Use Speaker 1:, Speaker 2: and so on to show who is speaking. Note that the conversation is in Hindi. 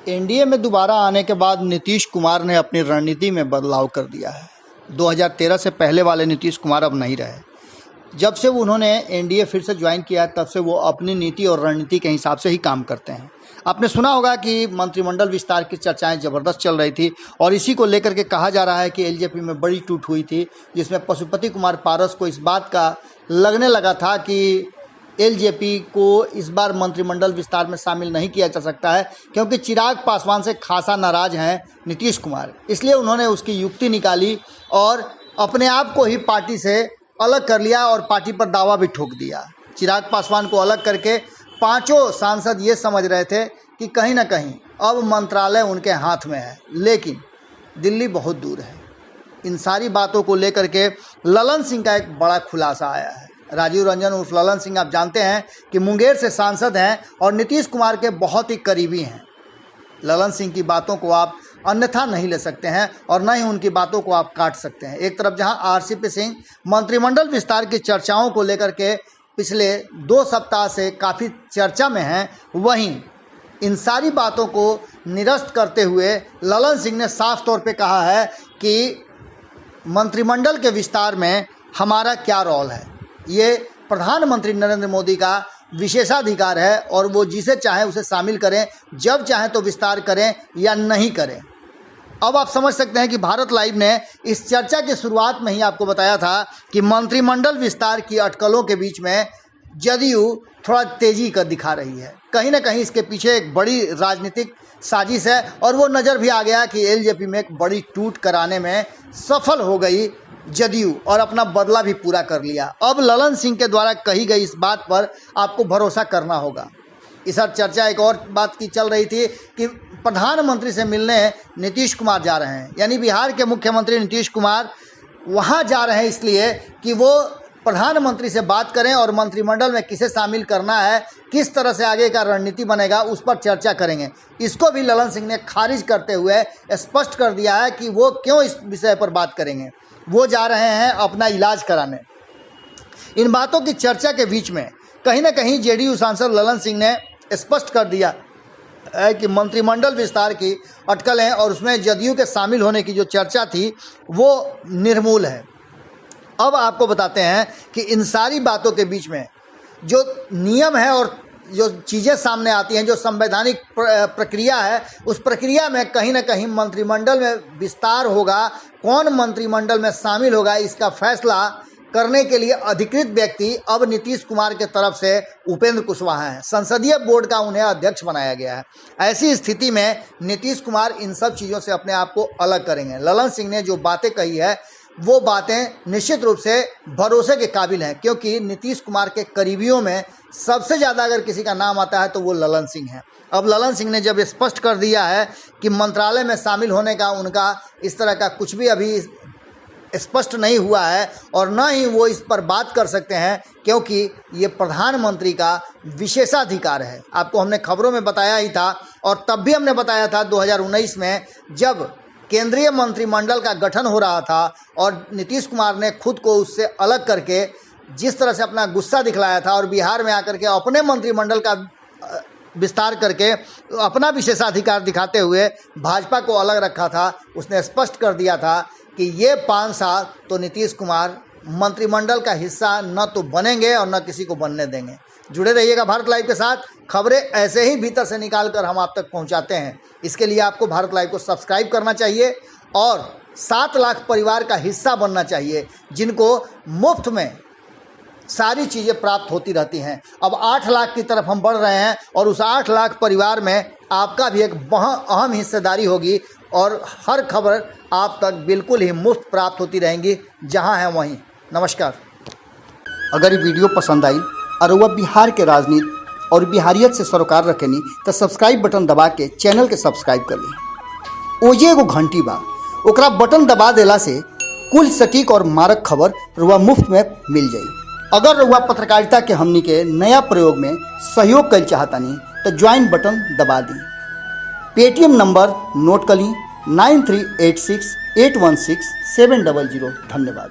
Speaker 1: एनडीए में दोबारा आने के बाद नीतीश कुमार ने अपनी रणनीति में बदलाव कर दिया है। 2013 से पहले वाले नीतीश कुमार अब नहीं रहे। जब से उन्होंने एनडीए फिर से ज्वाइन किया है तब से वो अपनी नीति और रणनीति के हिसाब से ही काम करते हैं। आपने सुना होगा कि मंत्रिमंडल विस्तार की चर्चाएं ज़बरदस्त चल रही थी और इसी को लेकर के कहा जा रहा है कि एलजेपी में बड़ी टूट हुई थी, जिसमें पशुपति कुमार पारस को इस बात का लगने लगा था कि एलजेपी को इस बार मंत्रिमंडल विस्तार में शामिल नहीं किया जा सकता है, क्योंकि चिराग पासवान से खासा नाराज हैं नीतीश कुमार। इसलिए उन्होंने उसकी युक्ति निकाली और अपने आप को ही पार्टी से अलग कर लिया और पार्टी पर दावा भी ठोक दिया। चिराग पासवान को अलग करके पांचों सांसद ये समझ रहे थे कि कहीं ना कहीं अब मंत्रालय उनके हाथ में है, लेकिन दिल्ली बहुत दूर है। इन सारी बातों को लेकर के ललन सिंह का एक बड़ा खुलासा आया है। राजीव रंजन उर्फ ललन सिंह, आप जानते हैं कि मुंगेर से सांसद हैं और नीतीश कुमार के बहुत ही करीबी हैं। ललन सिंह की बातों को आप अन्यथा नहीं ले सकते हैं और न ही उनकी बातों को आप काट सकते हैं। एक तरफ जहां आरसीपी सिंह मंत्रिमंडल विस्तार की चर्चाओं को लेकर के पिछले 2 सप्ताह से काफ़ी चर्चा में हैं, वहीं इन सारी बातों को निरस्त करते हुए ललन सिंह ने साफ तौर पे कहा है कि मंत्रिमंडल के विस्तार में हमारा क्या रोल है। ये प्रधानमंत्री नरेंद्र मोदी का विशेषाधिकार है और वो जिसे चाहे उसे शामिल करें, जब चाहे तो विस्तार करें या नहीं करें। अब आप समझ सकते हैं कि भारत लाइव ने इस चर्चा की शुरुआत में ही आपको बताया था कि मंत्रिमंडल विस्तार की अटकलों के बीच में जदयू थोड़ा तेजी कर दिखा रही है। कहीं ना कहीं इसके पीछे एक बड़ी राजनीतिक साजिश है और वो नज़र भी आ गया कि एलजेपी में एक बड़ी टूट कराने में सफल हो गई जदयू और अपना बदला भी पूरा कर लिया। अब ललन सिंह के द्वारा कही गई इस बात पर आपको भरोसा करना होगा। इस हर चर्चा एक और बात की चल रही थी कि प्रधानमंत्री से मिलने नीतीश कुमार जा रहे हैं, यानी बिहार के मुख्यमंत्री नीतीश कुमार वहां जा रहे हैं इसलिए कि वो प्रधानमंत्री से बात करें और मंत्रिमंडल में किसे शामिल करना है, किस तरह से आगे का रणनीति बनेगा, उस पर चर्चा करेंगे। इसको भी ललन सिंह ने खारिज करते हुए स्पष्ट कर दिया है कि वो क्यों इस विषय पर बात करेंगे। वो जा रहे हैं अपना इलाज कराने। इन बातों की चर्चा के बीच में कहीं ना कहीं जेडीयू सांसद ललन सिंह ने स्पष्ट कर दिया है कि मंत्रिमंडल विस्तार की अटकलें और उसमें जदयू के शामिल होने की जो चर्चा थी वो निर्मूल है। अब आपको बताते हैं कि इन सारी बातों के बीच में जो नियम है और जो चीज़ें सामने आती हैं, जो संवैधानिक प्रक्रिया है, उस प्रक्रिया में कहीं ना कहीं मंत्रिमंडल में विस्तार होगा, कौन मंत्रिमंडल में शामिल होगा, इसका फैसला करने के लिए अधिकृत व्यक्ति अब नीतीश कुमार के तरफ से उपेंद्र कुशवाहा हैं। संसदीय बोर्ड का उन्हें अध्यक्ष बनाया गया है। ऐसी स्थिति में नीतीश कुमार इन सब चीज़ों से अपने आप को अलग करेंगे। ललन सिंह ने जो बातें कही है वो बातें निश्चित रूप से भरोसे के काबिल हैं, क्योंकि नीतीश कुमार के करीबियों में सबसे ज़्यादा अगर किसी का नाम आता है तो वो ललन सिंह है। अब ललन सिंह ने जब स्पष्ट कर दिया है कि मंत्रालय में शामिल होने का उनका इस तरह का कुछ भी अभी स्पष्ट नहीं हुआ है और न ही वो इस पर बात कर सकते हैं, क्योंकि ये प्रधानमंत्री का विशेषाधिकार है। आपको हमने खबरों में बताया ही था और तब भी हमने बताया था 2019 में जब केंद्रीय मंत्रिमंडल का गठन हो रहा था और नीतीश कुमार ने खुद को उससे अलग करके जिस तरह से अपना गुस्सा दिखलाया था और बिहार में आकर के अपने मंत्रिमंडल का विस्तार करके अपना विशेषाधिकार दिखाते हुए भाजपा को अलग रखा था, उसने स्पष्ट कर दिया था कि ये 5 साल तो नीतीश कुमार मंत्रिमंडल का हिस्सा न तो बनेंगे और न किसी को बनने देंगे। जुड़े रहिएगा भारत लाइव के साथ। खबरें ऐसे ही भीतर से निकाल कर हम आप तक पहुंचाते हैं। इसके लिए आपको भारत लाइव को सब्सक्राइब करना चाहिए और 7 लाख परिवार का हिस्सा बनना चाहिए, जिनको मुफ्त में सारी चीज़ें प्राप्त होती रहती हैं। अब 8 लाख की तरफ हम बढ़ रहे हैं और उस 8 लाख परिवार में आपका भी एक बहुत अहम हिस्सेदारी होगी और हर खबर आप तक बिल्कुल ही मुफ्त प्राप्त होती रहेंगी, जहां है वहीं। नमस्कार। अगर ये वीडियो पसंद आई और वह बिहार के राजनीति और बिहारियत से सरोकार रखेनी तो सब्सक्राइब बटन दबा के चैनल के सब्सक्राइब कर ली। ओजे एगो घंटी बा, ओकरा बटन दबा देला से कुल सटीक और मारक खबर रुआ मुफ्त में मिल जाई। अगर रुआ पत्रकारिता के हमनी के नया प्रयोग में सहयोग कर चाहतानी तो ज्वाइन बटन दबा दी। पेटीएम नंबर नोट कर ली 9386816700। धन्यवाद।